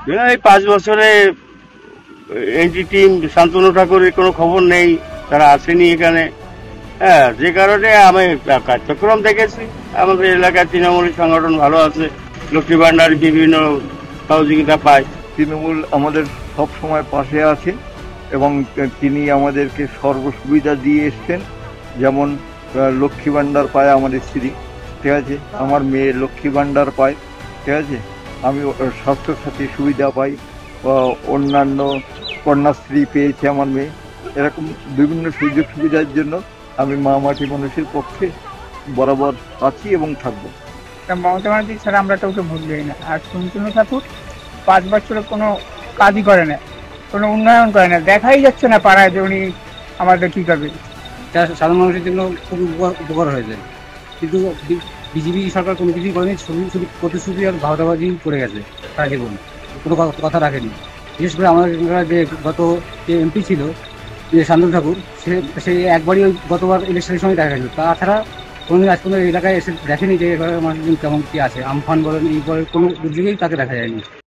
এই 5 বছরে এনটি টিম শান্তনু ঠাকুরের কোনো খবর নেই, তারা আসেনি এখানে। হ্যাঁ, যে কারণে আমি কার্যক্রম দেখেছি। আমাদের এলাকায় তৃণমূল সংগঠন ভালো আছে, লক্ষ্মী ভান্ডার বিভিন্ন সহযোগিতা পায়। তৃণমূল আমাদের সব সময় পাশে আছে এবং তিনি আমাদেরকে সর্বসুবিধা দিয়ে এসছেন। যেমন লক্ষ্মী ভান্ডার পায় আমাদের স্ত্রী, ঠিক আছে, আমার মেয়ে লক্ষ্মী ভান্ডার পায়, ঠিক আছে, আমি স্বাস্থ্যসাথী সুবিধা পাই, অন্যান্য কন্যাশ্রী পেয়েছে আমার মেয়ে। এরকম বিভিন্ন সুযোগ সুবিধার জন্য আমি মা মাটি মানুষের পক্ষে বরাবর আছি এবং থাকবো। মমতা ব্যানার্জি ছাড়া আমরা কাউকে ভোট দিই না। আর শান্তনু ঠাকুর 5 বছরে কোনো কাজই করে না, কোনো উন্নয়ন করে না, দেখাই যাচ্ছে না পাড়ায় যে উনি আমাদের কি করবে। সাধারণ মানুষের জন্য খুব উপকার হয়েছে, কিন্তু বিজেপি সরকার কোনো কিছুই করেনি, শুধু প্রতিশ্রুতি আর ভাওতাবাজি করে গেছে সারা জীবন, কোনো কথা রাখেনি। বিশেষ করে আমাদের যে গত যে এমপি ছিল যে শান্তনু ঠাকুর, সে একবারই ওই গতবার ইলেকশনের সময় দেখা গেছিল। তাছাড়া কোনোদিন আজ কোনো এলাকায় এসে দেখেনি যে এবার মানুষজন কেমন কি আছে, আমফান বলেন এই বলেন, কোনো দুর্যোগেই তাকে দেখা যায়নি।